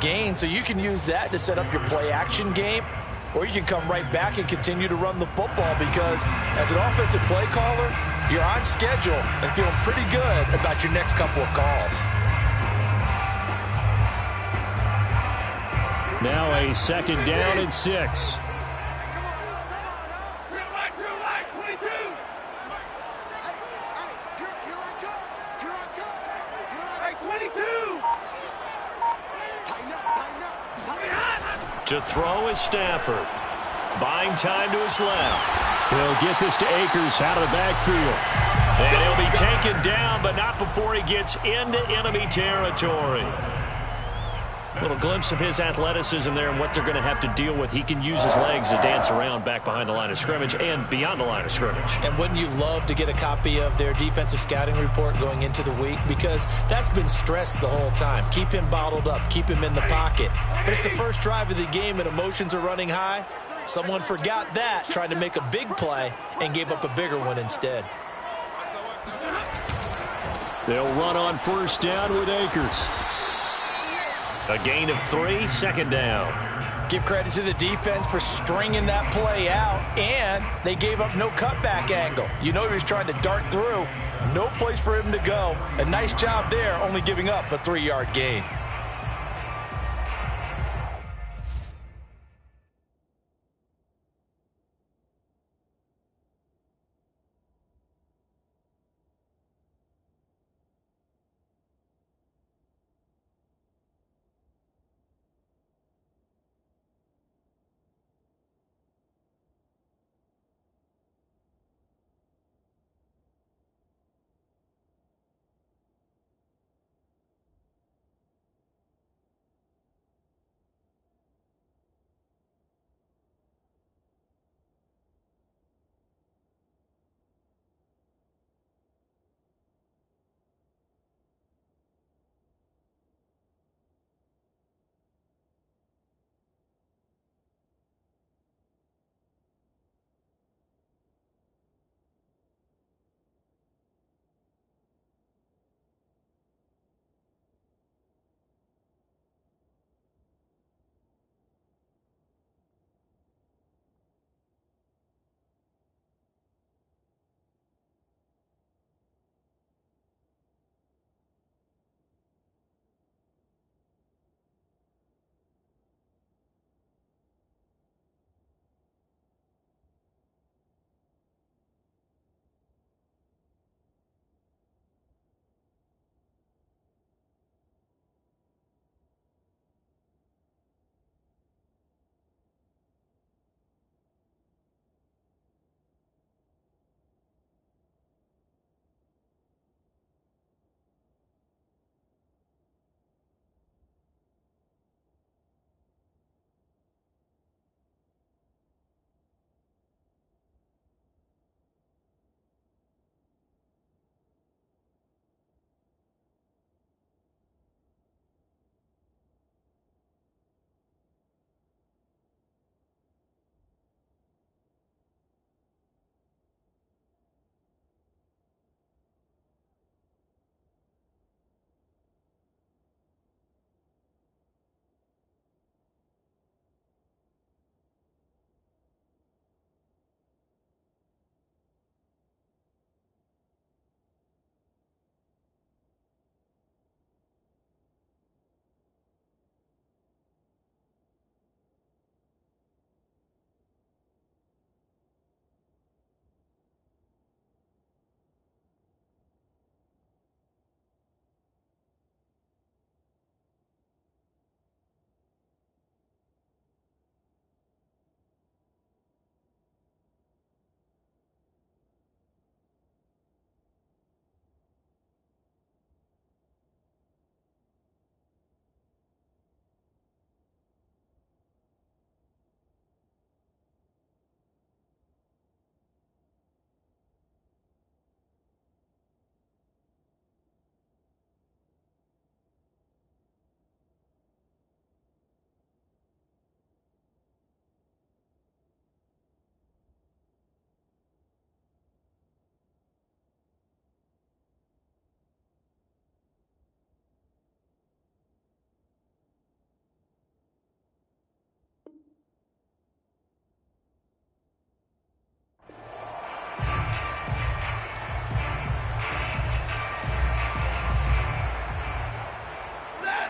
gain, so you can use that to set up your play action game, or you can come right back and continue to run the football, because as an offensive play caller, you're on schedule and feeling pretty good about your next couple of calls. Now a 2nd down and 6. To throw is Stafford. Buying time to his left. He'll get this to Akers out of the backfield. And he'll be taken down, but not before he gets into enemy territory. A little glimpse of his athleticism there and what they're going to have to deal with. He can use his legs to dance around back behind the line of scrimmage and beyond the line of scrimmage. And wouldn't you love to get a copy of their defensive scouting report going into the week? Because that's been stressed the whole time. Keep him bottled up. Keep him in the pocket. But it's the first drive of the game and emotions are running high. Someone forgot that, tried to make a big play, and gave up a bigger one instead. They'll run on 1st down with Akers. A gain of 3, 2nd down. Give credit to the defense for stringing that play out, and they gave up no cutback angle. You know he was trying to dart through. No place for him to go. A nice job there, only giving up a 3-yard gain.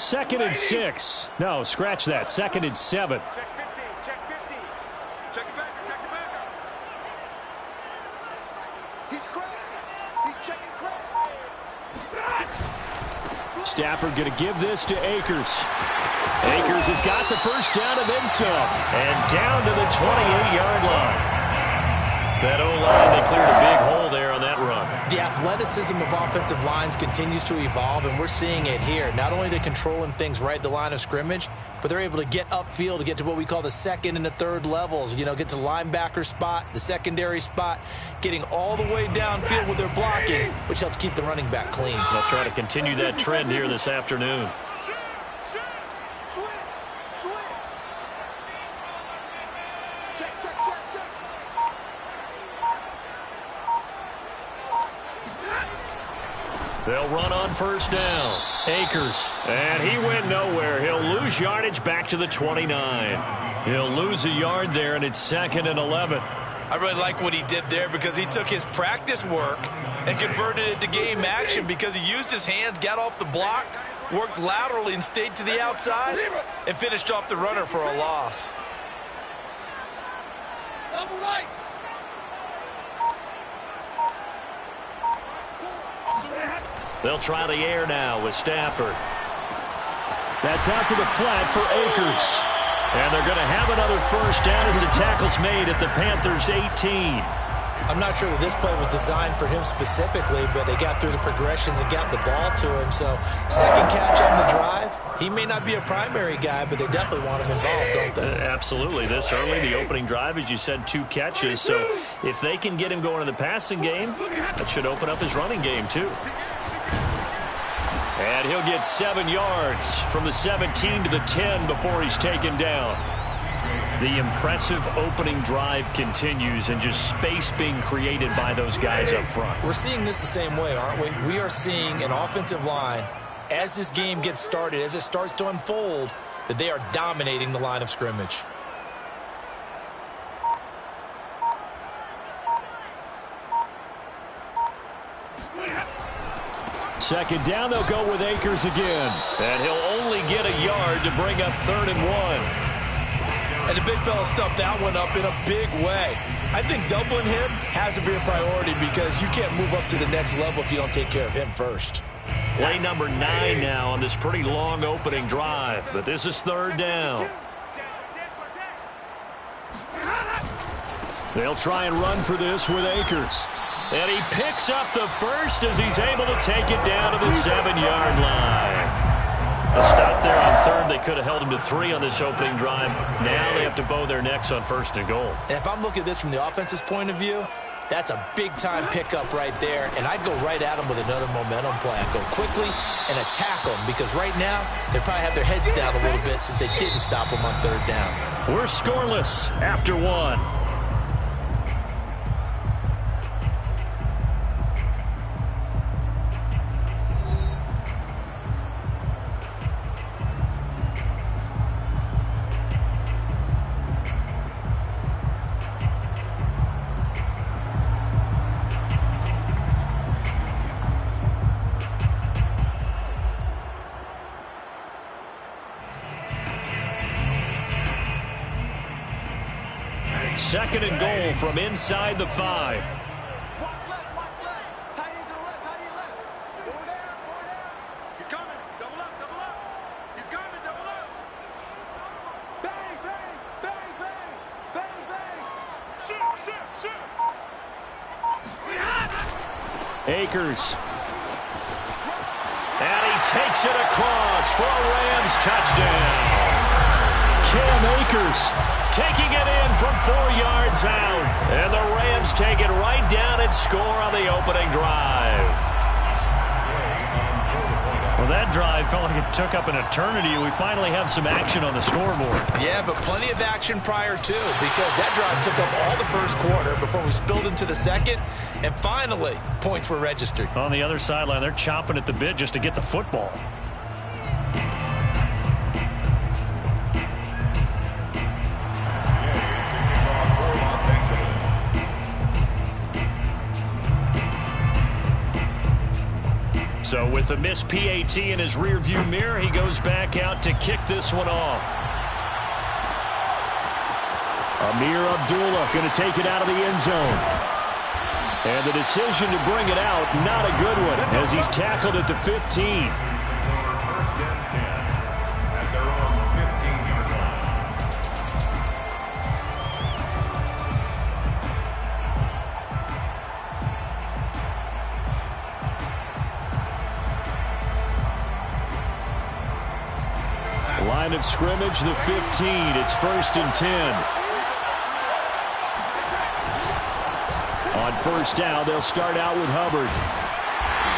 2nd and 6. No, scratch that. 2nd and 7. Check 50. Check 50. Check it back. Check it back. He's crazy. He's checking crazy. Stafford going to give this to Akers. Akers has got the first down and then some. And down to the 28-yard line. That O-line, they cleared a big hole there on that run. The athleticism of offensive lines continues to evolve, and we're seeing it here. Not only are they controlling things right at the line of scrimmage, but they're able to get upfield to get to what we call the second and the third levels. You know, get to linebacker spot, the secondary spot, getting all the way downfield with their blocking, which helps keep the running back clean. They'll try to continue that trend here this afternoon. They'll run on first down. Akers. And he went nowhere. He'll lose yardage back to the 29. He'll lose a yard there, and it's 2nd and 11. I really like what he did there because he took his practice work and converted it to game action because he used his hands, got off the block, worked laterally and stayed to the outside, and finished off the runner for a loss. Double right. They'll try the air now with Stafford. That's out to the flat for Akers. And they're going to have another first down as the tackle's made at the Panthers' 18. I'm not sure that this play was designed for him specifically, but they got through the progressions and got the ball to him. So, second catch on the drive. He may not be a primary guy, but they definitely want him involved, don't they? Absolutely. This early, the opening drive, as you said, 2 catches. So, if they can get him going in the passing game, that should open up his running game, too. And he'll get 7 yards from the 17 to the 10 before he's taken down. The impressive opening drive continues, and just space being created by those guys up front. We're seeing this the same way, aren't we? We are seeing an offensive line, as this game gets started, as it starts to unfold, that they are dominating the line of scrimmage. Second down, they'll go with Akers again. And he'll only get a yard to bring up 3rd and 1. And the big fella stuffed that one up in a big way. I think doubling him has to be a priority because you can't move up to the next level if you don't take care of him first. Play number 9 now on this pretty long opening drive. But this is 3rd down. They'll try and run for this with Akers. And he picks up the first as he's able to take it down to the 7-yard line. A stop there on 3rd. They could have held him to 3 on this opening drive. Now they have to bow their necks on 1st and goal. And if I'm looking at this from the offense's point of view, that's a big-time pickup right there. And I'd go right at him with another momentum play. I'd go quickly and attack them because right now they probably have their heads down a little bit since they didn't stop them on 3rd down. We're scoreless after 1. Second and goal from inside the 5. Watch left, watch left. Tight end to the left, tight end left. Forward down, forward down. He's coming. Double up, double up. He's coming, double up. Bang, bang, bang, bang, bang, bang. Shoot, shoot, shoot. Akers. And he takes it across for a Rams touchdown. Cam Akers taking it in from 4 yards out. And the Rams take it right down and score on the opening drive. Well, that drive felt like it took up an eternity. We finally have some action on the scoreboard. Yeah, but plenty of action prior to, because that drive took up all the first quarter before we spilled into the second, and finally, points were registered. On the other sideline, they're chomping at the bit just to get the football. So With a missed PAT in his rearview mirror, he goes back out to kick this one off. Amir Abdullah going to take it out of the end zone. And the decision to bring it out, not a good one, as he's tackled at the 15. First and 10 at their own 15-yard line. Line of scrimmage, the 15. It's first and 10. On first down, they'll start out with Hubbard.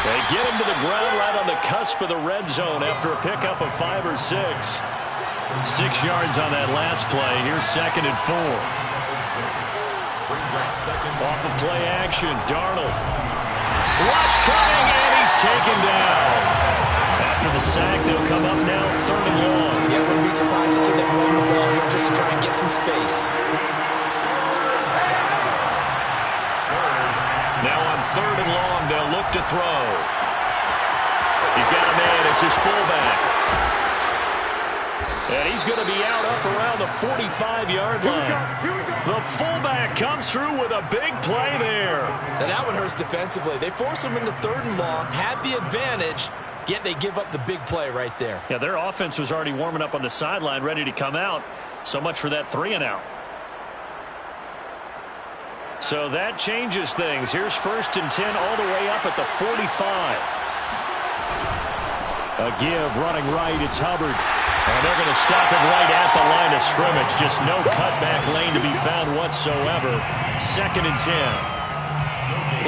They get him to the ground right on the cusp of the red zone after a pickup of 5 or 6. 6 yards on that last play. Here's second and 4. Off of play action, Darnold. Rush coming, and he's taken down. After the sack, they'll come up now, third and long. Yeah, I wouldn't be surprised to see them run the ball here just to try and get some space. Now on third and long, they'll look to throw. He's got a man. It's his fullback. And he's going to be out up around the 45-yard line. The fullback comes through with a big play there. Now that one hurts defensively. They force him into third and long, had the advantage, yet they give up the big play right there. Yeah, their offense was already warming up on the sideline, ready to come out. So much for that 3-and-out. So that changes things. Here's first and 10 all the way up at the 45. A give running right. It's Hubbard. And they're going to stop him right at the line of scrimmage. Just no cutback lane to be found whatsoever. Second and 10.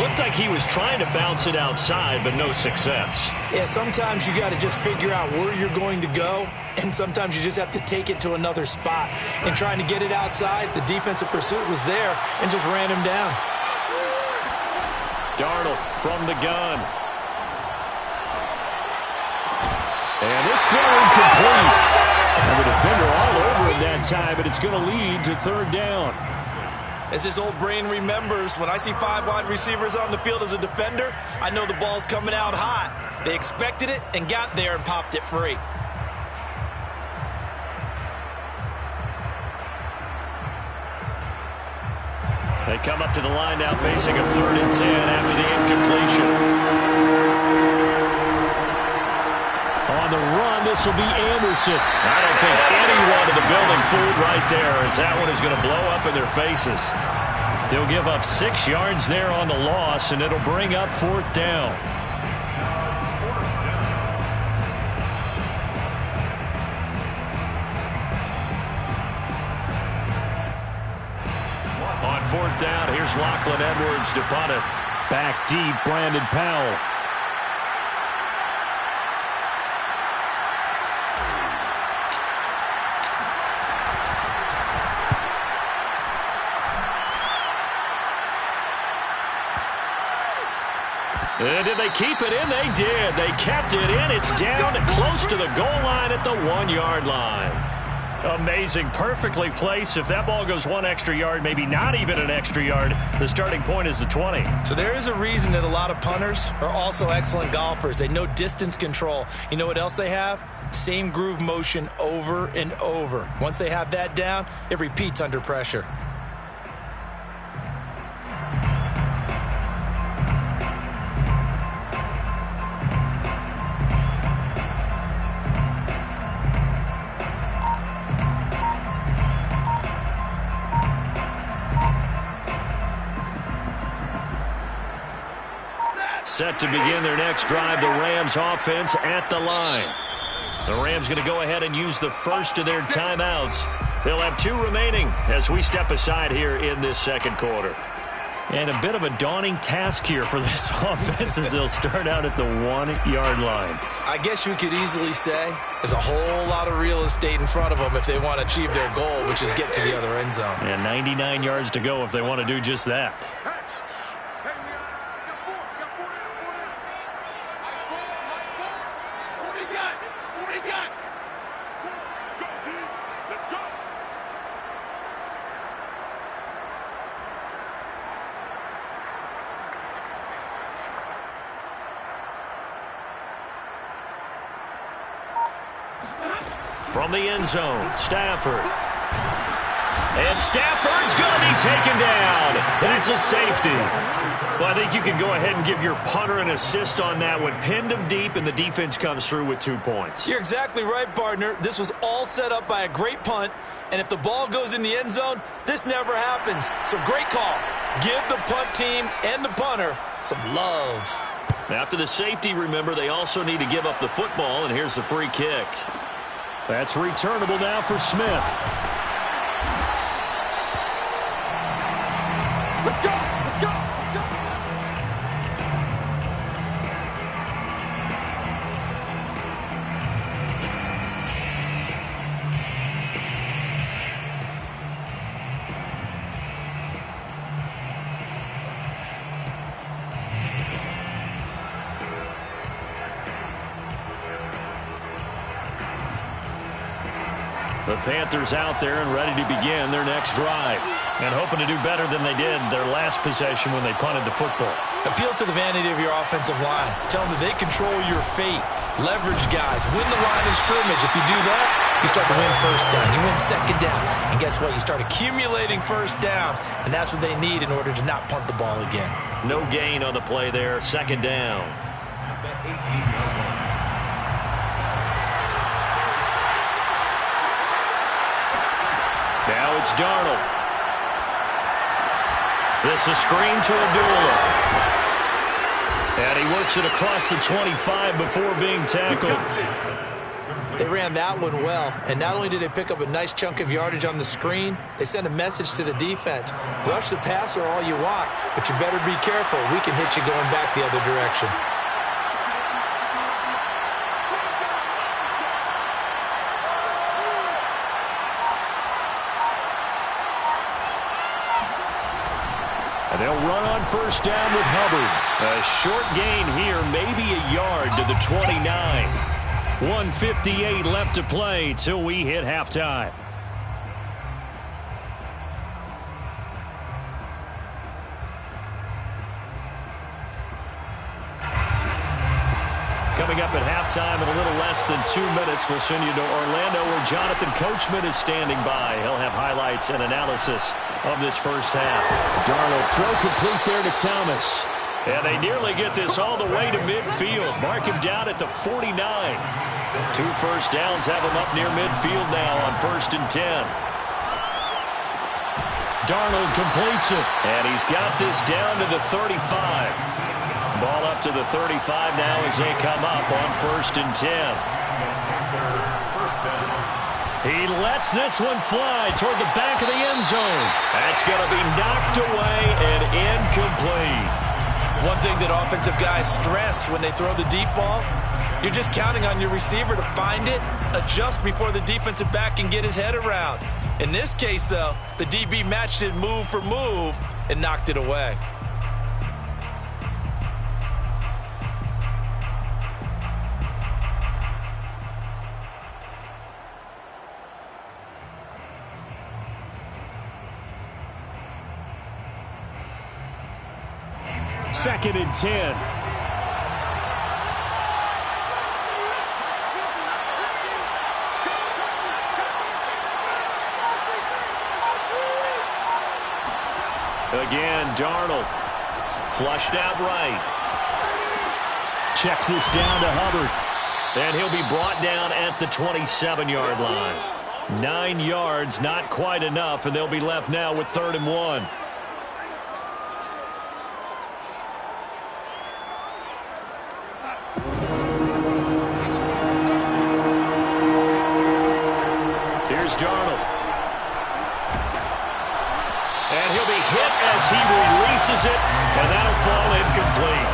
Looked like he was trying to bounce it outside, but no success. Yeah, sometimes you got to just figure out where you're going to go, and sometimes you just have to take it to another spot. And trying to get it outside, the defensive pursuit was there and just ran him down. Darnold from the gun. And this throw incomplete. And the defender all over him that time, but it's going to lead to third down. As his old brain remembers, when I see 5 wide receivers on the field as a defender, I know the ball's coming out hot. They expected it and got there and popped it free. They come up to the line now facing a third and 10 after the incompletion. On the run, this will be Anderson. I don't think anyone in the building fooled right there, as that one is going to blow up in their faces. They'll give up 6 yards there on the loss, and it'll bring up fourth down. On fourth down, here's Lachlan Edwards to punt it. Back deep, Brandon Powell. And did they keep it in? They did. They kept it in. It's down close to the goal line at the 1-yard line. Amazing. Perfectly placed. If that ball goes 1 extra yard, maybe not even an extra yard, the starting point is the 20. So there is a reason that a lot of punters are also excellent golfers. They know distance control. You know what else they have? Same groove motion over and over. Once they have that down, it repeats under pressure. Set to begin their next drive, the Rams offense at the line. The Rams going to go ahead and use the first of their timeouts. They'll have 2 remaining as we step aside here in this second quarter. And a bit of a daunting task here for this offense as they'll start out at the 1-yard line. I guess you could easily say there's a whole lot of real estate in front of them if they want to achieve their goal, which is get to the other end zone. And 99 yards to go if they want to do just that. from the end zone. Stafford. And Stafford's going to be taken down. That's a safety. Well, I think you can go ahead and give your punter an assist on that one. Pinned him deep, and the defense comes through with 2 points. You're exactly right, partner. This was all set up by a great punt, and if the ball goes in the end zone, this never happens. So great call. Give the punt team and the punter some love. After the safety, remember, they also need to give up the football, and here's the free kick. That's returnable now for Smith. Let's go! Let's go! Let's go! The Panthers out there and ready to begin their next drive. And hoping to do better than they did their last possession when they punted the football. Appeal to the vanity of your offensive line. Tell them that they control your fate. Leverage guys. Win the line of scrimmage. If you do that, you start to win first down. You win second down. And guess what? You start accumulating first downs. And that's what they need in order to not punt the ball again. No gain on the play there. Second down. Now it's Darnold. This is screen to Abdullah. And he works it across the 25 before being tackled. They ran that one well. And not only did they pick up a nice chunk of yardage on the screen, they sent a message to the defense. Rush the passer all you want, but you better be careful. We can hit you going back the other direction. And they'll run on first down with Hubbard. A short gain here, maybe a yard to the 29. 1:58 left to play till we hit halftime. Coming up at halftime in a little less than 2 minutes, we'll send you to Orlando where Jonathan Coachman is standing by. He'll have highlights and analysis of this first half. Darnold throw complete there to Thomas. And they nearly get this all the way to midfield. Mark him down at the 49. 2 first downs have him up near midfield now on 1st and 10. Darnold completes it. And he's got this down to the 35. Ball up to the 35 now as they come up on 1st and 10. He lets this one fly toward the back of the end zone. That's going to be knocked away and incomplete. One thing that offensive guys stress when they throw the deep ball, you're just counting on your receiver to find it, adjust before the defensive back can get his head around. In this case, though, the DB matched it move for move and knocked it away. Second and 10. Again, Darnold. Flushed out right. Checks this down to Hubbard. And he'll be brought down at the 27-yard line. 9 yards, not quite enough, and they'll be left now with 3rd and 1. Here's Darnold. And he'll be hit as he releases it, and that'll fall incomplete.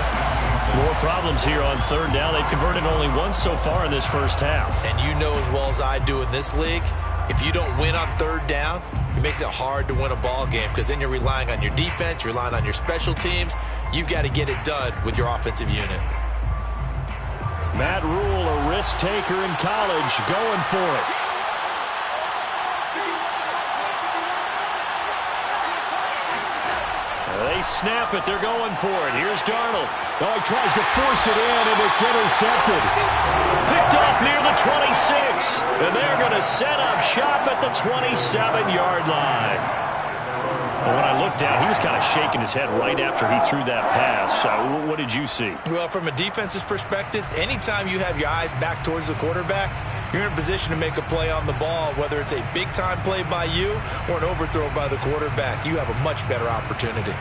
More problems here on 3rd down. They've converted only once so far in this first half. And you know as well as I do in this league, if you don't win on 3rd down, it makes it hard to win a ball game because then you're relying on your defense, you're relying on your special teams. You've got to get it done with your offensive unit. Matt Rule, a risk taker in college, going for it. They They snap it. They're going for it. Here's Darnold. Oh, he tries to force it in, and it's intercepted. Picked off near the 26. And they're going to set up shop at the 27-yard line. Well, when I looked down, he was kind of shaking his head right after he threw that pass. What did you see? Well, from a defense's perspective, anytime you have your eyes back towards the quarterback, you're in a position to make a play on the ball, whether it's a big-time play by you or an overthrow by the quarterback. You have a much better opportunity.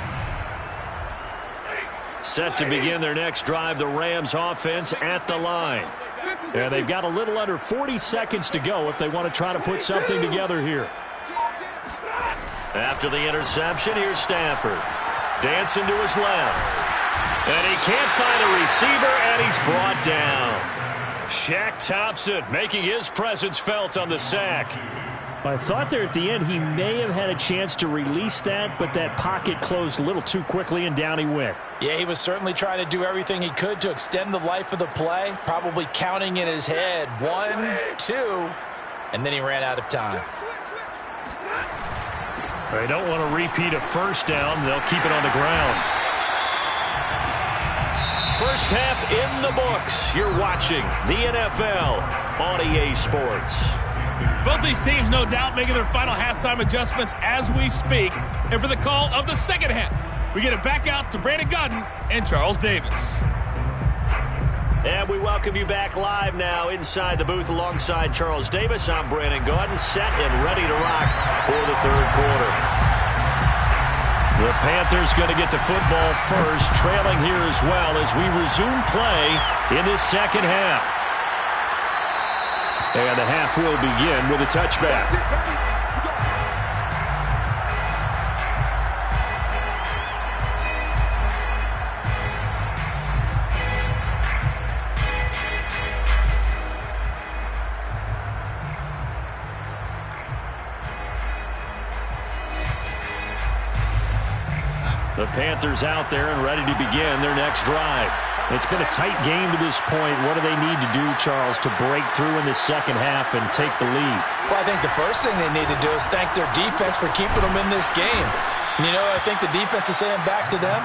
Set to begin their next drive, the Rams offense at the line. And they've got a little under 40 seconds to go if they want to try to put something together here. After the interception, here's Stafford. Dancing to his left. And he can't find a receiver, and he's brought down. Shaq Thompson making his presence felt on the sack. I thought there at the end he may have had a chance to release that, but that pocket closed a little too quickly, and down he went. Yeah, he was certainly trying to do everything he could to extend the life of the play, probably counting in his head 1, 2, and then he ran out of time. They don't want to repeat a first down. They'll keep it on the ground. First half in the books. You're watching the NFL on EA Sports. Both these teams, no doubt, making their final halftime adjustments as we speak. And for the call of the second half, we get it back out to Brandon Godden and Charles Davis. And we welcome you back live now inside the booth alongside Charles Davis. I'm Brandon Godden, set and ready to rock for the third quarter. The Panthers going to get the football first, trailing here as well as we resume play in this second half. And the half will begin with a touchback. The Panthers out there and ready to begin their next drive. It's been a tight game to this point. What do they need to do, Charles, to break through in the second half and take the lead? Well, I think the first thing they need to do is thank their defense for keeping them in this game. And, I think the defense is saying back to them,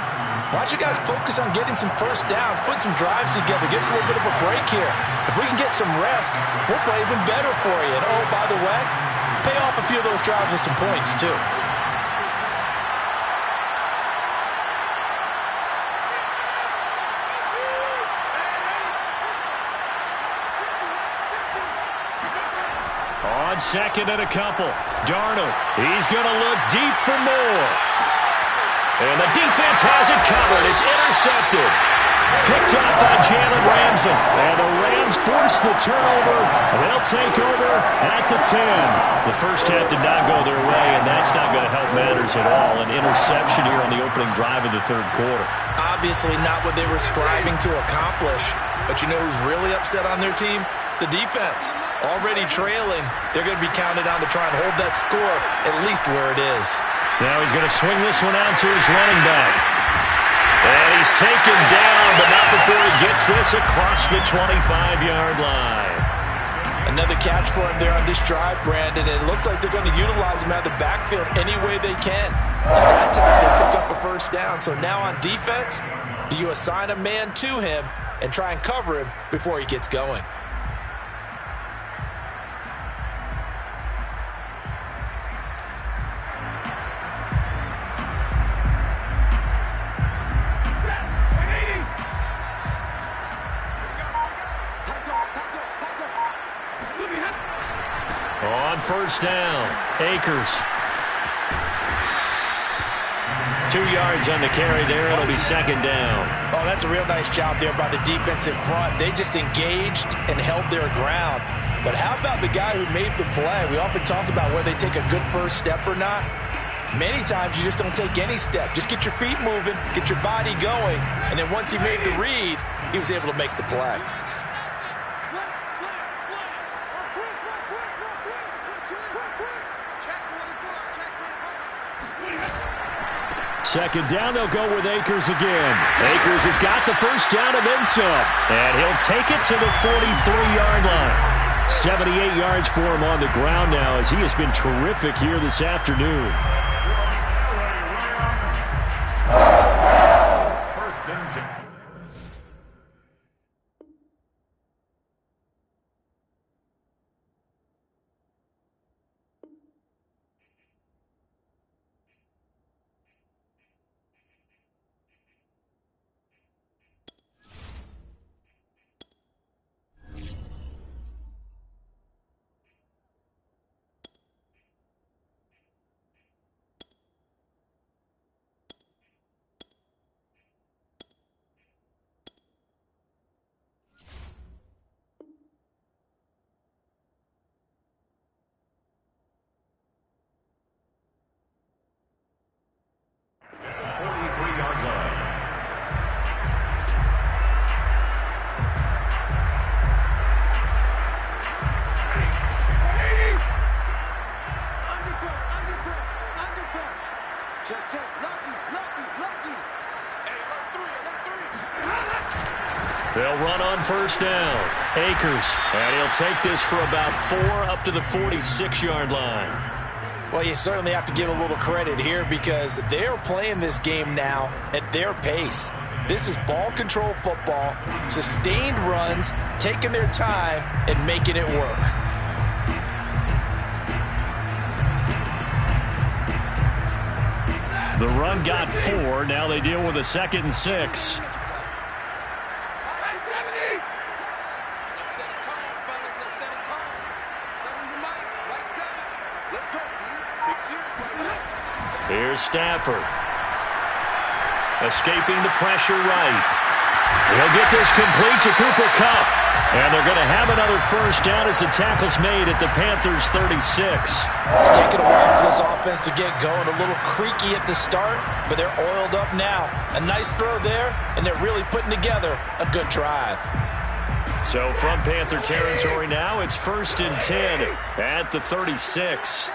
why don't you guys focus on getting some first downs, put some drives together, give us a little bit of a break here. If we can get some rest, we'll play even better for you. And, oh, by the way, pay off a few of those drives with some points, too. Second and a couple. Darnold, he's going to look deep for more. And the defense has it covered. It's intercepted. Picked up by Jalen Ramsey. And the Rams force the turnover. They'll take over at the 10. The first half did not go their way, and that's not going to help matters at all. An interception here on the opening drive of the third quarter. Obviously not what they were striving to accomplish. But you know who's really upset on their team? The defense. Already trailing. They're going to be counted on to try and hold that score at least where it is. Now he's going to swing this one out to his running back. And he's taken down, but not before he gets this across the 25-yard line. Another catch for him there on this drive, Brandon. And it looks like they're going to utilize him out of the backfield any way they can. At that time, they pick up a first down. So now on defense, do you assign a man to him and try and cover him before he gets going? On first down, Akers. 2 yards on the carry there. It'll be second down. Oh, that's a real nice job there by the defense in front. They just engaged and held their ground. But how about the guy who made the play? We often talk about whether they take a good first step or not. Many times you just don't take any step. Just get your feet moving, get your body going, and then once he made the read, he was able to make the play. Second down, they'll go with Akers again. Akers has got the first down and then some. And he'll take it to the 43-yard line. 78 yards for him on the ground now as he has been terrific here this afternoon. Check, check. Lucky, lucky, lucky. Hey, alert three. They'll run on first down. Akers, and he'll take this for about 4 up to the 46-yard line. Well, you certainly have to give a little credit here because they're playing this game now at their pace. This is ball control football, sustained runs, taking their time and making it work. The run got 4. Now they deal with a 2nd and 6. Here's Stafford. Escaping the pressure right. He'll get this complete to Cooper Kupp. And they're going to have another first down as the tackle's made at the Panthers' 36. It's taken a while for this offense to get going. A little creaky at the start, but they're oiled up now. A nice throw there, and they're really putting together a good drive. So from Panther territory now, it's 1st and 10 at the 36.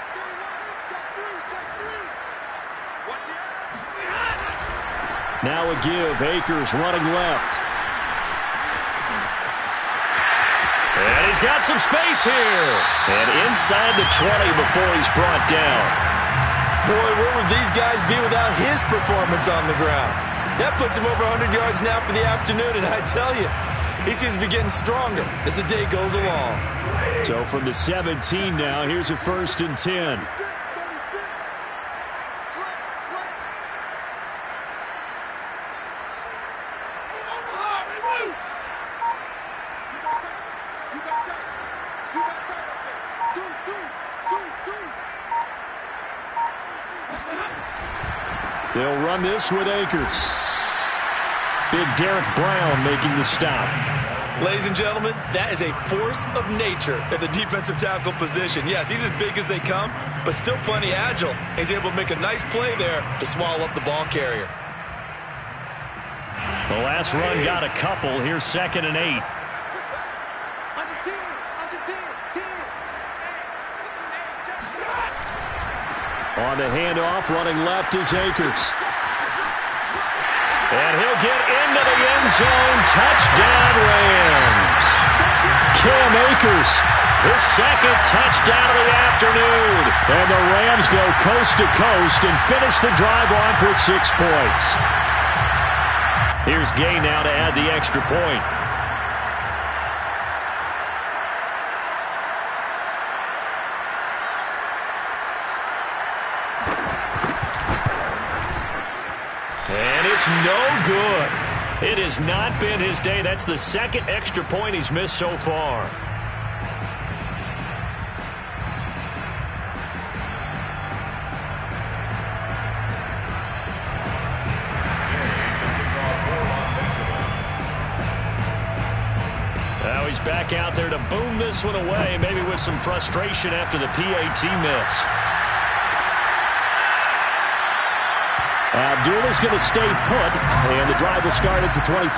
Now a give. Akers running left. And he's got some space here. And inside the 20 before he's brought down. Boy, where would these guys be without his performance on the ground? That puts him over 100 yards now for the afternoon, and I tell you, he seems to be getting stronger as the day goes along. So from the 17 now, here's a 1st and 10. They'll run this with Akers. Big Derek Brown making the stop. Ladies and gentlemen, that is a force of nature at the defensive tackle position. Yes, he's as big as they come, but still plenty agile. He's able to make a nice play there to swallow up the ball carrier. The last run got a couple. Here's 2nd and 8. On the handoff, running left is Akers. And he'll get into the end zone. Touchdown, Rams. Cam Akers. His 2nd touchdown of the afternoon. And the Rams go coast to coast and finish the drive off with 6 points. Here's Gay now to add the extra point. And it's no good. It has not been his day. That's the 2nd extra point he's missed so far. Now he's back out there to boom this one away, maybe with some frustration after the PAT miss. Abdullah's going to stay put, and the drive will start at the 25.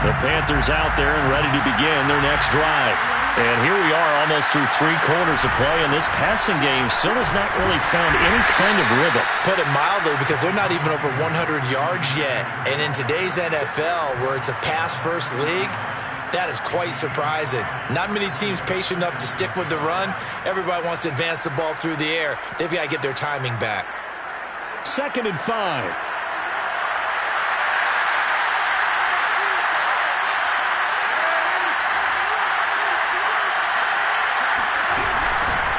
The Panthers out there and ready to begin their next drive. And here we are almost through 3 quarters of play, and this passing game still has not really found any kind of rhythm. Put it mildly, because they're not even over 100 yards yet. And in today's NFL, where it's a pass-first league, that is quite surprising. Not many teams patient enough to stick with the run. Everybody wants to advance the ball through the air. They've got to get their timing back. 2nd and 5.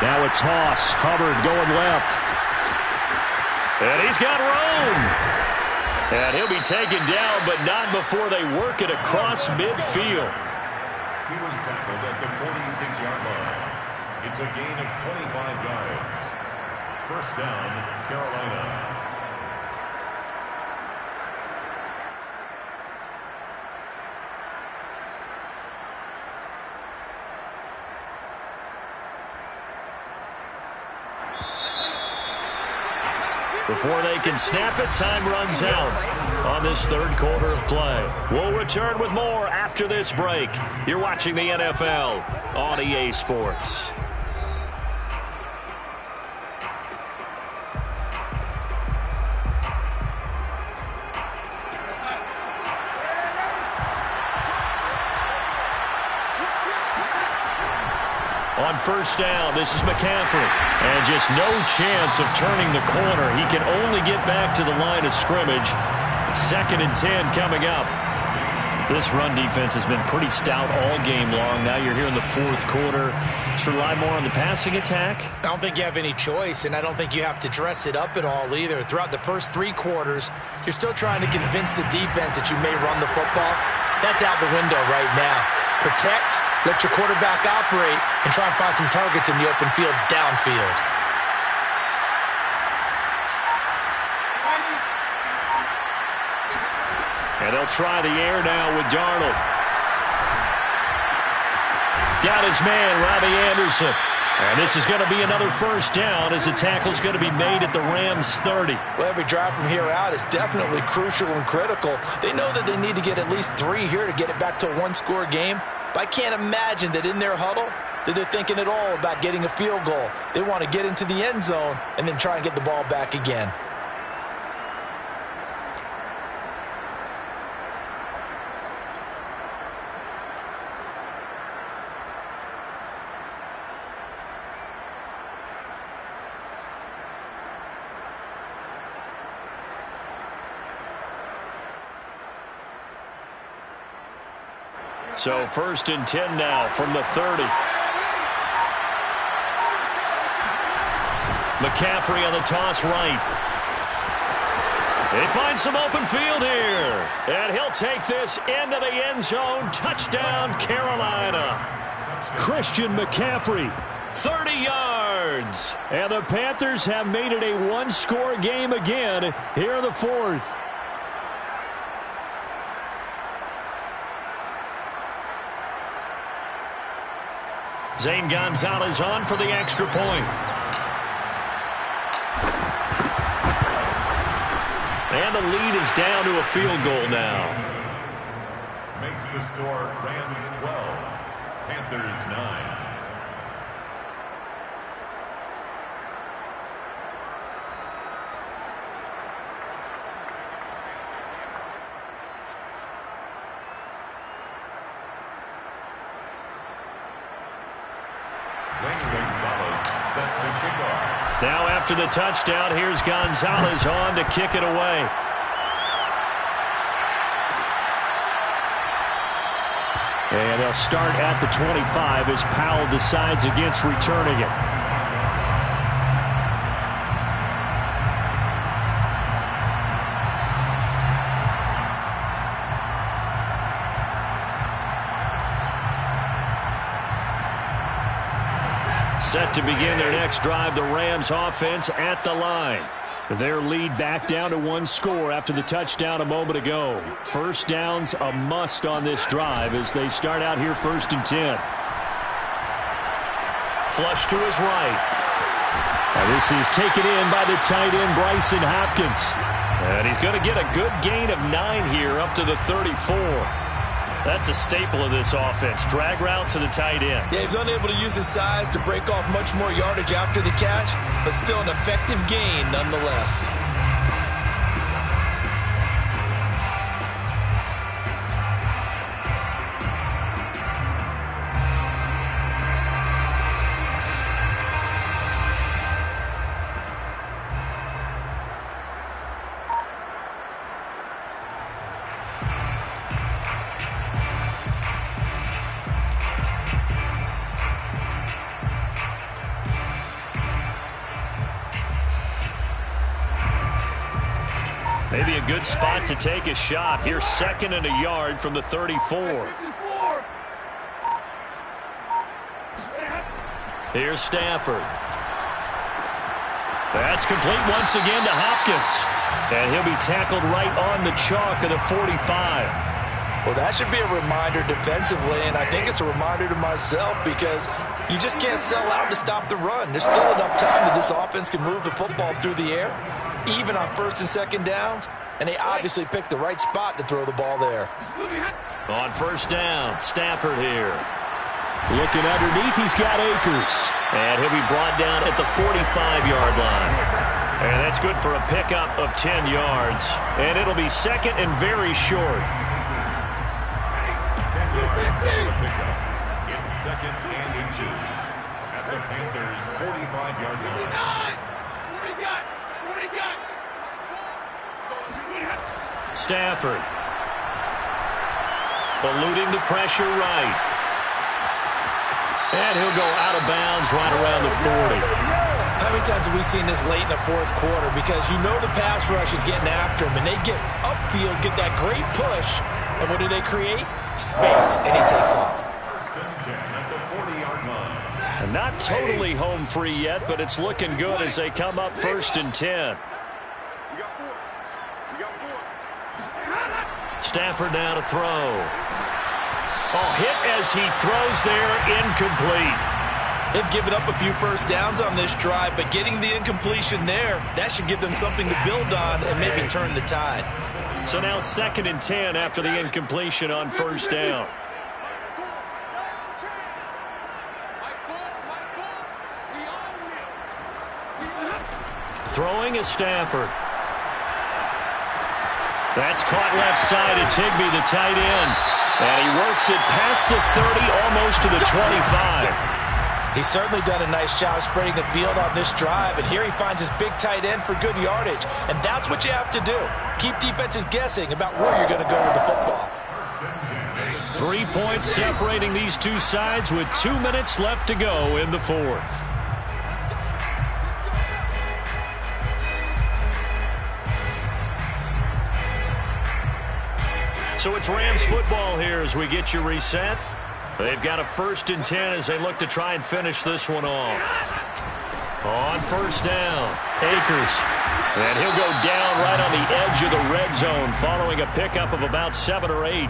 Now a toss. Hubbard going left. And he's got room. And he'll be taken down, but not before they work it across midfield. He was tackled at the 46-yard line. It's a gain of 25 yards. First down, Carolina. The Before they can snap it, time runs out on this third quarter of play. We'll return with more after this break. You're watching the NFL on EA Sports. On first down, this is McCaffrey. And just no chance of turning the corner. He can only get back to the line of scrimmage. 2nd and 10 coming up. This run defense has been pretty stout all game long. Now you're here in the fourth quarter. Should rely more on the passing attack? I don't think you have any choice, and I don't think you have to dress it up at all either. Throughout the first 3 quarters, you're still trying to convince the defense that you may run the football. That's out the window right now. Protect, let your quarterback operate, and try and find some targets in the open field downfield. And they'll try the air now with Darnold. Got his man, Robbie Anderson. And this is going to be another first down as the tackle's going to be made at the Rams' 30. Well, every drive from here out is definitely crucial and critical. They know that they need to get at least 3 here to get it back to a 1-score game. But I can't imagine that in their huddle that they're thinking at all about getting a field goal. They want to get into the end zone and then try and get the ball back again. So 1st and 10 now from the 30. McCaffrey on the toss right. They find some open field here. And he'll take this into the end zone. Touchdown, Carolina. Christian McCaffrey. 30 yards. And the Panthers have made it a 1-score game again here in the 4th. Zane Gonzalez on for the extra point. And the lead is down to a field goal now. Makes the score Rams 12, Panthers 9. Now after the touchdown, here's Gonzalez on to kick it away. And they'll start at the 25 as Powell decides against returning it. Set to begin their next drive, the Rams offense at the line. Their lead back down to 1 score after the touchdown a moment ago. First down's a must on this drive as they start out here 1st and 10. Flush to his right. And this is taken in by the tight end, Bryson Hopkins. And he's going to get a good gain of 9 here up to the 34. That's a staple of this offense. Drag route to the tight end. Yeah, he's unable to use his size to break off much more yardage after the catch, but still an effective gain nonetheless. Maybe a good spot to take a shot. Here's 2nd and a yard from the 34. Here's Stafford. That's complete once again to Hopkins. And he'll be tackled right on the chalk of the 45. Well, that should be a reminder defensively, and I think it's a reminder to myself because you just can't sell out to stop the run. There's still enough time that this offense can move the football through the air. even on first and second downs, and they obviously picked the right spot to throw the ball there. On first down, Stafford here. Looking underneath, he's got Akers. And he'll be brought down at the 45-yard line. And that's good for a pickup of 10 yards. And it'll be second and very short. 10 yards on the pickup. It's second and inches at the Panthers' 45-yard line. Stafford. Eluding the pressure right. And he'll go out of bounds right around the 40. How many times have we seen this late in the fourth quarter? Because you know the pass rush is getting after him, and they get upfield, get that great push, and what do they create? Space, and he takes off. First and 10 at the 40-yard line. And not totally home free yet, but it's looking good as they come up first and 10. Stafford now to throw. Oh, hit as he throws there, incomplete. They've given up a few first downs on this drive, but getting the incompletion there, that should give them something to build on and maybe turn the tide. So now second and 10 after the incompletion on first down. Throwing is Stafford. That's caught left side. It's Higbee, the tight end. And he works it past the 30, almost to the 25. He's certainly done a nice job spreading the field on this drive, and here he finds his big tight end for good yardage. And that's what you have to do. Keep defenses guessing about where you're going to go with the football. 3 points separating these two sides with 2 minutes left to go in the fourth. So it's Rams football here as we get you reset. They've got a first and 10 as they look to try and finish this one off. On first down, Akers. And he'll go down right on the edge of the red zone following a pickup of about 7 or 8.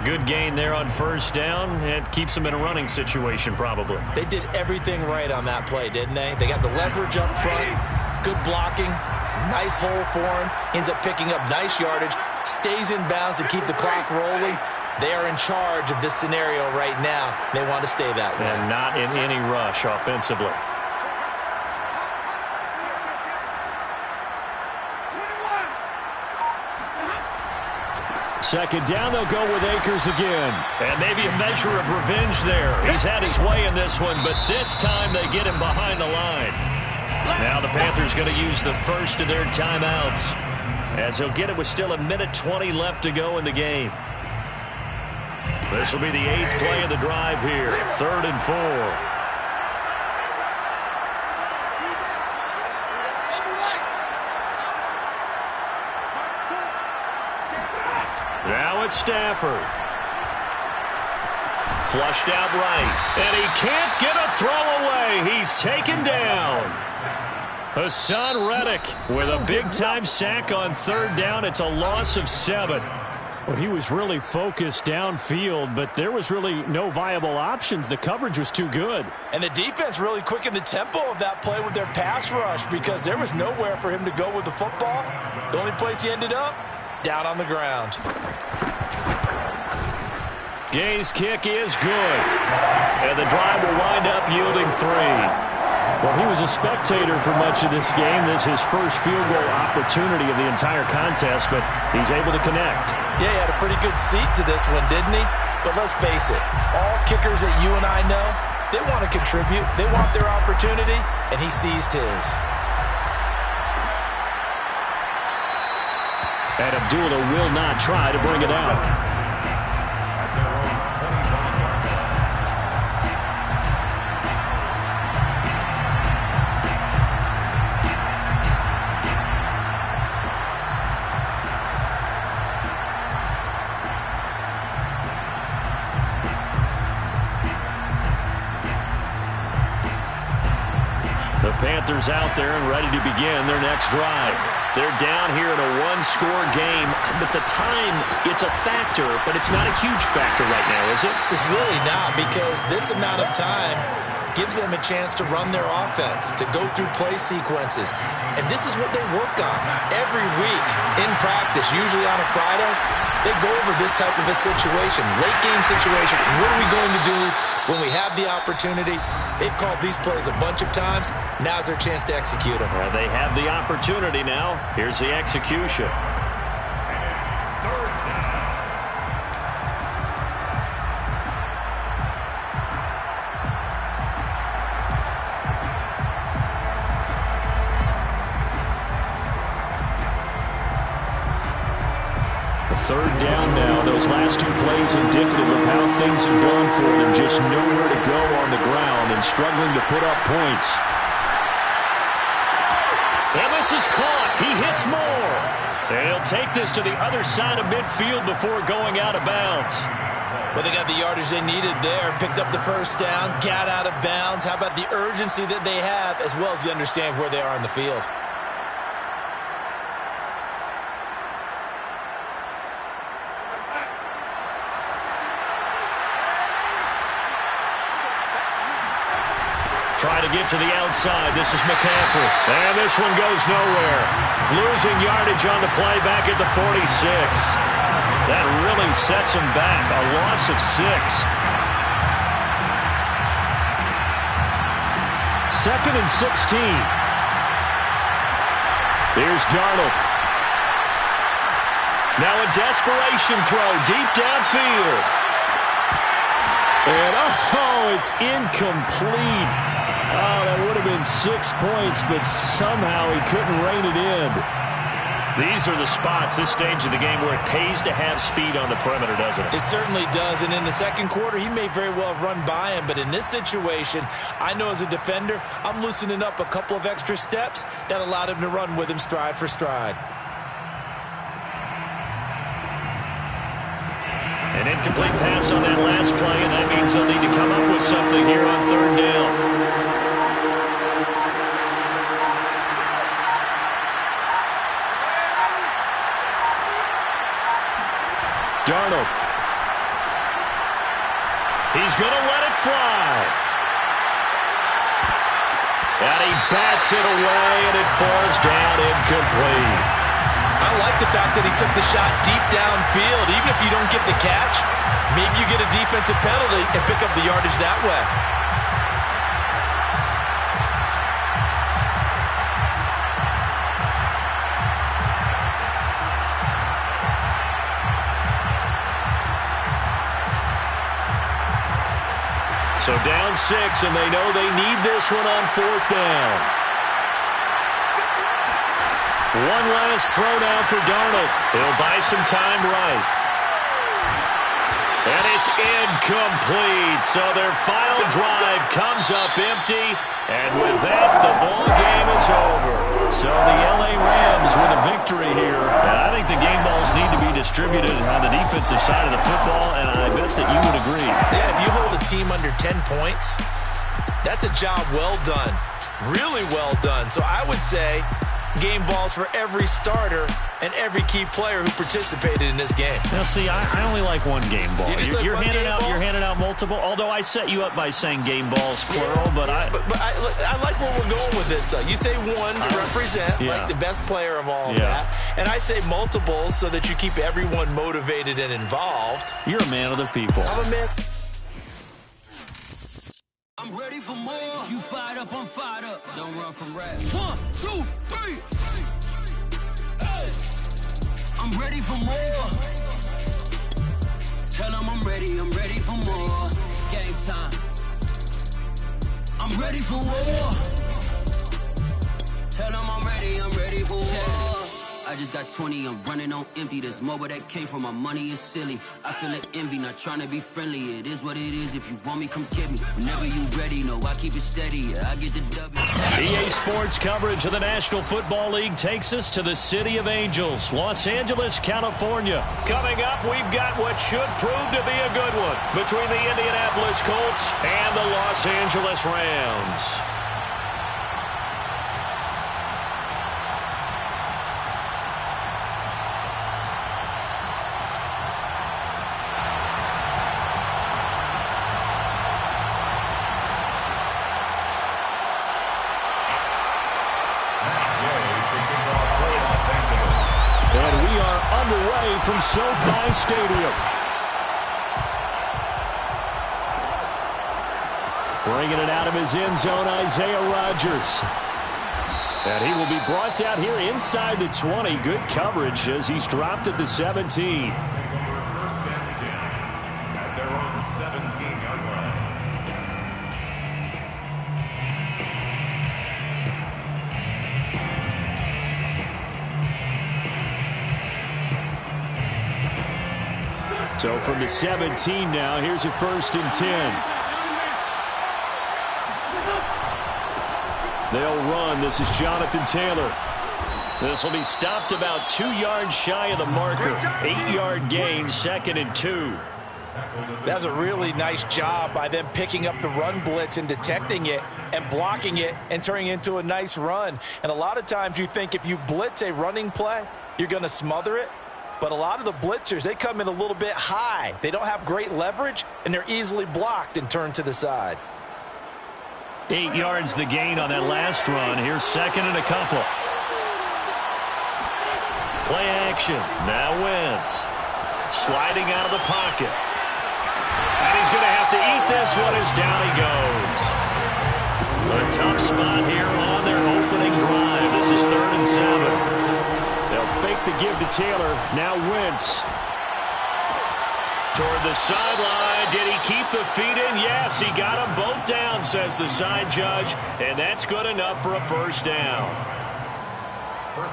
Good gain there on first down. It keeps them in a running situation probably. They did everything right on that play, didn't they? They got the leverage up front, good blocking, nice hole for him, ends up picking up nice yardage, stays in bounds to keep the clock rolling. They are in charge of this scenario right now. They want to stay that way. And not in any rush offensively. Second down, they'll go with Akers again. And maybe a measure of revenge there. He's had his way in this one, but this time they get him behind the line. Now the Panthers going to use the first of their timeouts, as he'll get it with still 1:20 left to go in the game. This will be the 8th play of the drive here. 3rd and 4. Now it's Stafford. Flushed out right. And he can't get a throw away. He's taken down. Hassan Reddick with a big-time sack on 3rd down. It's a loss of 7. Well, he was really focused downfield, but there was really no viable options. The coverage was too good. And the defense really quickened the tempo of that play with their pass rush because there was nowhere for him to go with the football. The only place he ended up, down on the ground. Gay's kick is good. And the drive will wind up yielding 3. Well, he was a spectator for much of this game. This is his first field goal opportunity of the entire contest, but he's able to connect. Yeah, he had a pretty good seat to this one, didn't he? But let's face it, all kickers that you and I know, they want to contribute. They want their opportunity, and he seized his. And Abdullah will not try to bring it out. The Panthers out there and ready to begin their next drive. They're down here in a one-score game, but the time, it's a factor, but it's not a huge factor right now, is it? It's really not, because this amount of time, gives them a chance to run their offense, to go through play sequences. And this is what they work on every week in practice, usually on a Friday. They go over this type of a situation, late game situation. What are we going to do when we have the opportunity? They've called these plays a bunch of times. Now's their chance to execute them. Well, they have the opportunity now. Here's the execution. Third down now. Those last two plays indicative of how things have gone for them. Just nowhere to go on the ground and struggling to put up points. And this is caught. He hits more. And he'll take this to the other side of midfield before going out of bounds. Well, they got the yardage they needed there. Picked up the first down, got out of bounds. How about the urgency that they have, as well as they understand where they are on the field? Trying to get to the outside. This is McCaffrey. And this one goes nowhere. Losing yardage on the play back at the 46. That really sets him back. A loss of 6. Second and 16. Here's Darnold. Now a desperation throw deep downfield. And, it's incomplete. Oh, that would have been 6 points, but somehow he couldn't rein it in. These are the spots, this stage of the game, where it pays to have speed on the perimeter, doesn't it? It certainly does, and in the second quarter, he may very well have run by him, but in this situation, I know as a defender, I'm loosening up a couple of extra steps that allowed him to run with him stride for stride. An incomplete pass on that last play, and that means they'll need to come up with something here on third down. Darnold. He's going to let it fly. And he bats it away, and it falls down incomplete. I like the fact that he took the shot deep downfield. Even if you don't get the catch, maybe you get a defensive penalty and pick up the yardage that way. So down 6, and they know they need this one on fourth down. One last throw now for Darnold. He'll buy some time right. And it's incomplete. So their final drive comes up empty. And with that, the ball game is over. So the L.A. Rams with a victory here. And I think the game balls need to be distributed on the defensive side of the football, and I bet that you would agree. Yeah, if you hold a team under 10 points, that's a job well done. Really well done. So I would say game balls for every starter and every key player who participated in this game. Now, see, I only like one game ball. You're handing out multiple. Although I set you up by saying game balls plural, but I like where we're going with this. You say one to represent like the best player of all of that, and I say multiples so that you keep everyone motivated and involved. You're a man of the people. I'm a man. I'm ready for more. You fired up, I'm fired up. Don't run from rap. 1, 2, 3. Hey. I'm ready for more. Tell them I'm ready for more. Game time. I'm ready for war. Tell them I'm ready for war. I just got 20, I'm running on empty. There's more where that came from, my money is silly. I feel it envy, not trying to be friendly. It is what it is, if you want me, come get me. Whenever you ready, no, I keep it steady. Yeah, I get the W. EA Sports coverage of the National Football League takes us to the City of Angels, Los Angeles, California. Coming up, we've got what should prove to be a good one between the Indianapolis Colts and the Los Angeles Rams. underway from SoFi Stadium. Bringing it out of his end zone, Isaiah Rodgers. And he will be brought out here inside the 20. Good coverage as he's dropped at the 17. First and 10 at their own 17-yard line. So from the 17 now, here's a 1st and 10. They'll run. This is Jonathan Taylor. This will be stopped about 2 yards shy of the marker. 8-yard gain, 2nd and 2. That's a really nice job by them picking up the run blitz and detecting it and blocking it and turning it into a nice run. And a lot of times you think if you blitz a running play, you're going to smother it. But a lot of the blitzers, they come in a little bit high. They don't have great leverage, and they're easily blocked and turned to the side. 8 yards the gain on that last run. Here's 2nd and a couple. Play action. Now Wentz. Sliding out of the pocket. And he's going to have to eat this one as down he goes. A tough spot here on their opening drive. This is 3rd and 7. They'll fake the give to Taylor. Now Wentz. Toward the sideline. Did he keep the feet in? Yes, he got them both down, says the side judge. And that's good enough for a 1st down.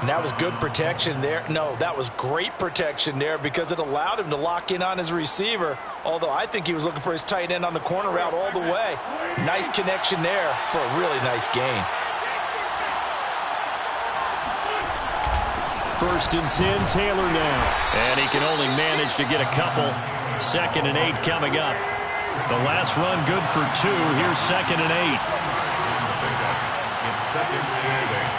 And that was good protection there. No, that was great protection there because it allowed him to lock in on his receiver. Although I think he was looking for his tight end on the corner route all the way. Nice connection there for a really nice gain. 1st and 10, Taylor now. And he can only manage to get a couple. 2nd and 8 coming up. The last run good for 2. Here's 2nd and 8. It's 2nd and 8.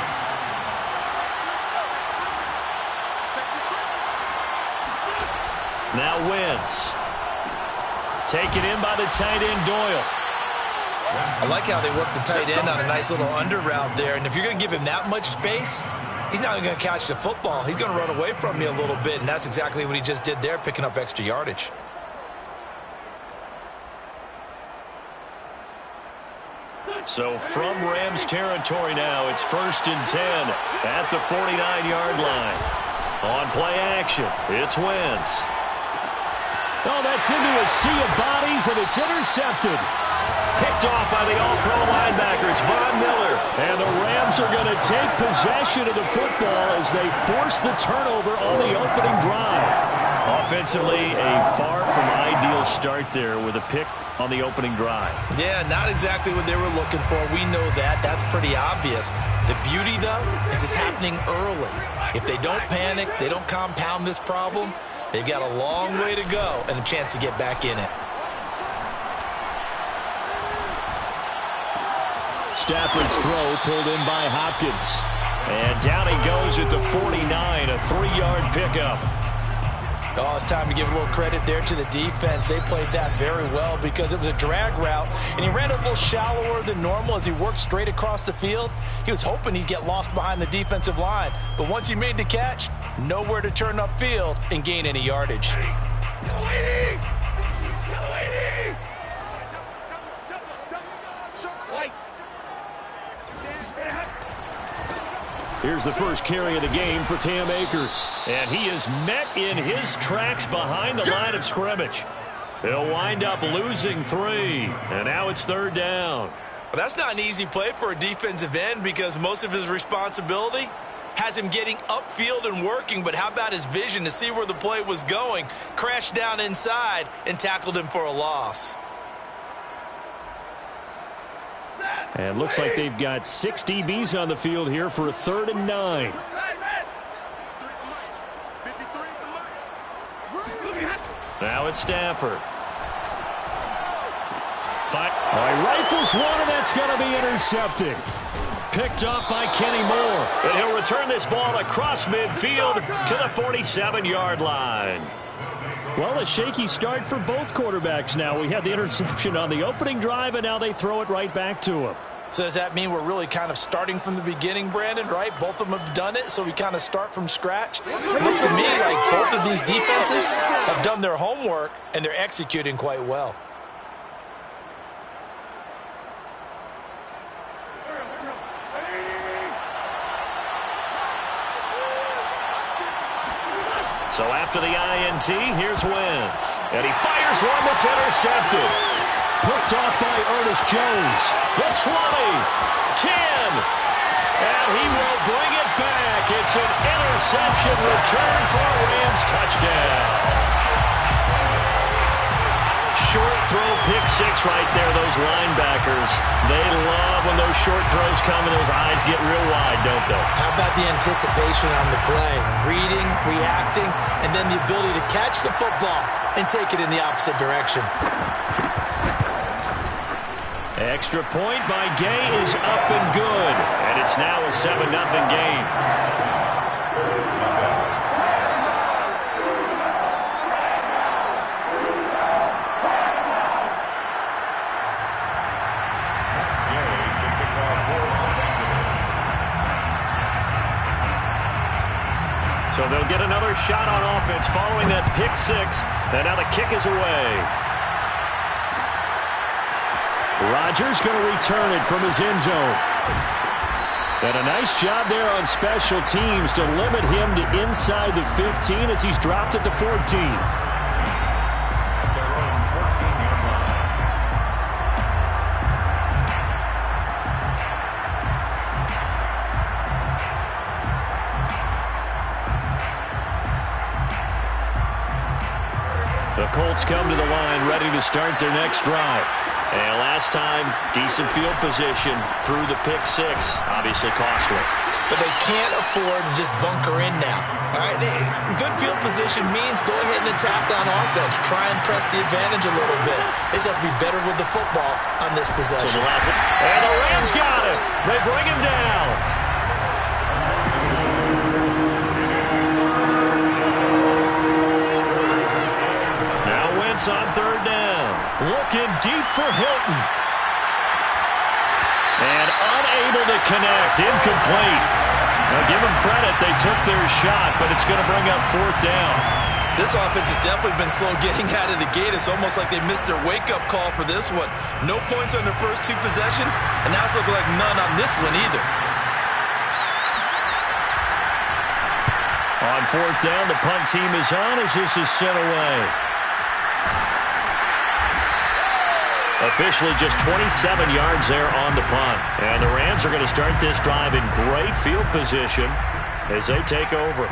Now Wentz. Taken in by the tight end Doyle. I like how they work the tight end on a nice little under route there. And if you're going to give him that much space, he's not going to catch the football. He's going to run away from you a little bit, and that's exactly what he just did there, picking up extra yardage. So from Rams territory now, it's 1st and 10 at the 49-yard line. On play action, it's Wentz. Oh, that's into a sea of bodies, and it's intercepted. Picked off by the all-pro linebacker. It's Von Miller. And the Rams are going to take possession of the football as they force the turnover on the opening drive. Offensively, a far from ideal start there with a pick on the opening drive. Yeah, not exactly what they were looking for. We know that. That's pretty obvious. The beauty, though, is it's happening early. If they don't panic, they don't compound this problem, they've got a long way to go and a chance to get back in it. Stafford's throw pulled in by Hopkins. And down he goes at the 49, a 3-yard pickup. Oh, it's time to give a little credit there to the defense. They played that very well because it was a drag route, and he ran a little shallower than normal as he worked straight across the field. He was hoping he'd get lost behind the defensive line, but once he made the catch, nowhere to turn upfield and gain any yardage. Here's the first carry of the game for Cam Akers. And he is met in his tracks behind the line of scrimmage. He'll wind up losing 3. And now it's 3rd down. Well, that's not an easy play for a defensive end because most of his responsibility has him getting upfield and working. But how about his vision to see where the play was going? Crashed down inside and tackled him for a loss. And looks like they've got 6 DBs on the field here for a 3rd and 9. Now it's Stafford. Rifles one, and that's going to be intercepted. Picked up by Kenny Moore. And he'll return this ball across midfield to the 47-yard line. Well, a shaky start for both quarterbacks now. We had the interception on the opening drive, and now they throw it right back to him. So does that mean we're really kind of starting from the beginning, Brandon, right? Both of them have done it, so we kind of start from scratch. It looks to me like both of these defenses have done their homework, and they're executing quite well. So after the INT, here's Wentz. And he fires one that's intercepted. Picked off by Ernest Jones. The 20, 10, and he will bring it back. It's an interception return for a Rams touchdown. Short throw, pick six right there, those linebackers. They love when those short throws come and those eyes get real wide, don't they? How about the anticipation on the play? Reading, reacting, and then the ability to catch the football and take it in the opposite direction. Extra point by Gay is up and good. And it's now a 7-0 game. So they'll get another shot on offense following that pick six. And now the kick is away. Rodgers going to return it from his end zone. And a nice job there on special teams to limit him to inside the 15 as he's dropped at the 14. The Colts come to the line ready to start their next drive. And last time, decent field position through the pick six. Obviously costly. But they can't afford to just bunker in now. All right, good field position means go ahead and attack on offense. Try and press the advantage a little bit. They just have to be better with the football on this possession. And the Rams got him. They bring him down. On third down. Looking deep for Hilton. And unable to connect. Incomplete. Now give them credit. They took their shot, but it's going to bring up fourth down. This offense has definitely been slow getting out of the gate. It's almost like they missed their wake-up call for this one. No points on their first two possessions, and now it's looking like none on this one either. On fourth down, the punt team is on as this is sent away. Officially just 27 yards there on the punt. And the Rams are going to start this drive in great field position as they take over.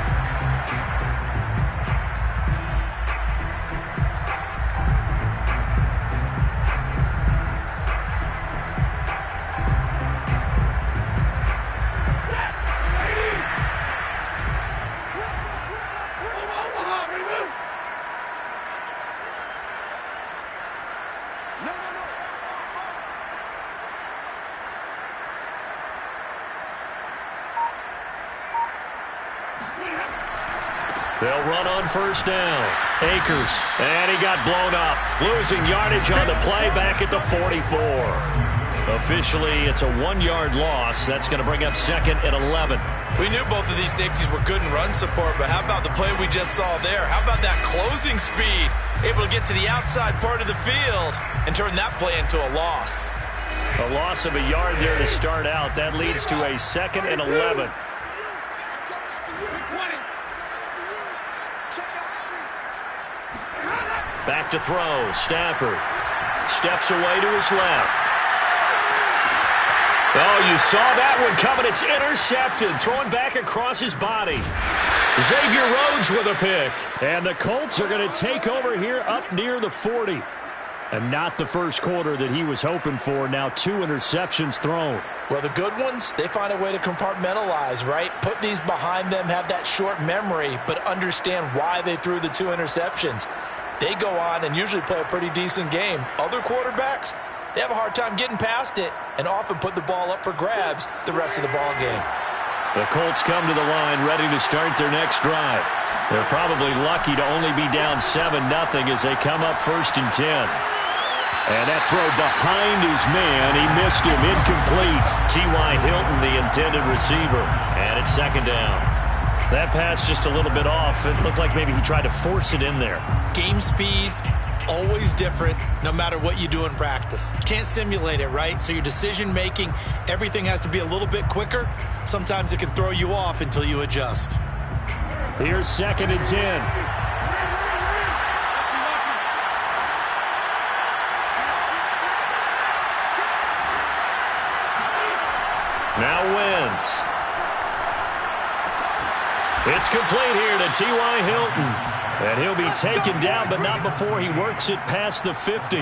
They'll run on first down. Akers, and he got blown up. Losing yardage on the play back at the 44. Officially, it's a 1-yard loss. That's going to bring up second and 11. We knew both of these safeties were good in run support, but how about the play we just saw there? How about that closing speed? Able to get to the outside part of the field and turn that play into a loss. A loss of a yard there to start out. That leads to a second and 11. Back to throw. Stafford steps away to his left. Oh, you saw that one coming. It's intercepted. Throwing back across his body. Xavier Rhodes with a pick. And the Colts are going to take over here up near the 40. And not the first quarter that he was hoping for. Now 2 interceptions thrown. Well, the good ones, they find a way to compartmentalize, right? Put these behind them, have that short memory, but understand why they threw the 2 interceptions. They go on and usually play a pretty decent game. Other quarterbacks, they have a hard time getting past it and often put the ball up for grabs the rest of the ball game. The Colts come to the line ready to start their next drive. They're probably lucky to only be down 7-0 as they come up first and 10. And that throw behind his man. He missed him. Incomplete. T.Y. Hilton, the intended receiver. And it's second down. That pass just a little bit off. It looked like maybe he tried to force it in there. Game speed, always different, no matter what you do in practice. Can't simulate it, right? So your decision-making, everything has to be a little bit quicker. Sometimes it can throw you off until you adjust. Here's 2nd and 10. Now Wentz. It's complete here to T.Y. Hilton. And he'll be taken down, but not before he works it past the 50.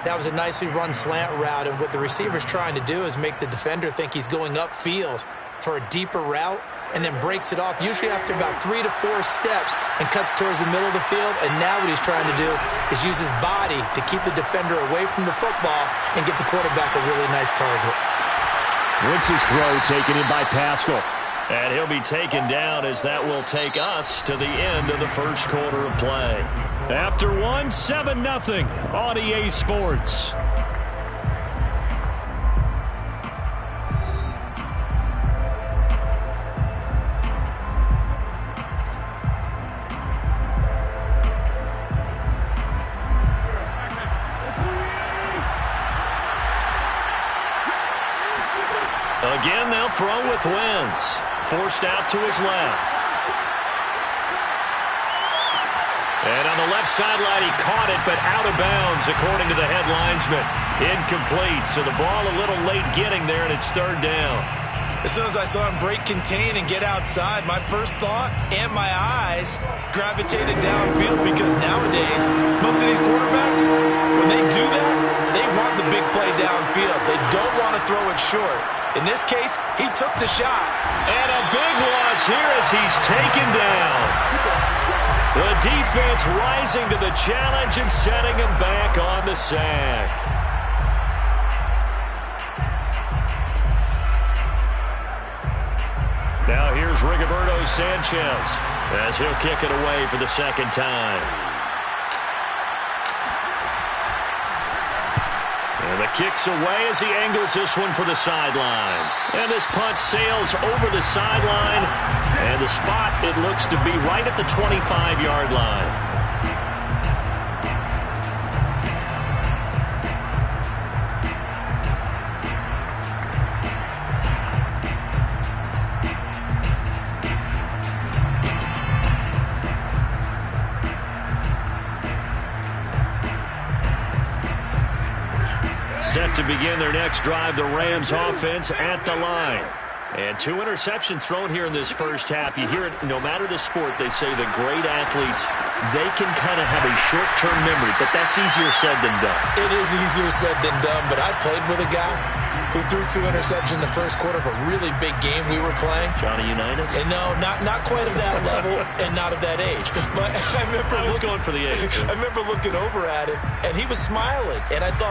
That was a nicely run slant route, and what the receiver's trying to do is make the defender think he's going upfield for a deeper route, and then breaks it off, usually after about 3 to 4 steps, and cuts towards the middle of the field. And now what he's trying to do is use his body to keep the defender away from the football and give the quarterback a really nice target. Wentz's throw taken in by Pascal. And he'll be taken down as that will take us to the end of the first quarter of play. After one, 7-0 on EA Sports. Again, they'll throw with Wentz. Forced out to his left. And on the left sideline, he caught it, but out of bounds, according to the head linesman. Incomplete, so the ball a little late getting there, and it's 3rd down. As soon as I saw him break contain and get outside, my first thought and my eyes gravitated downfield, because nowadays, most of these quarterbacks, when they do that, they want the big play downfield. They don't want to throw it short. In this case, he took the shot. And a big loss here as he's taken down. The defense rising to the challenge and setting him back on the sack. Now here's Rigoberto Sanchez as he'll kick it away for the 2nd time. And the kick's away as he angles this one for the sideline. And this punt sails over the sideline. And the spot, it looks to be right at the 25-yard line. Set to begin their next drive, the Rams offense at the line. And 2 interceptions thrown here in this first half. You hear it, no matter the sport, they say the great athletes, they can kind of have a short-term memory, but that's easier said than done. It is easier said than done, but I played with a guy who threw 2 interceptions in the first quarter of a really big game we were playing. Johnny Unitas? And no, not quite of that level and not of that age. But I remember I was going for the age. I remember looking over at him, and he was smiling, and I thought,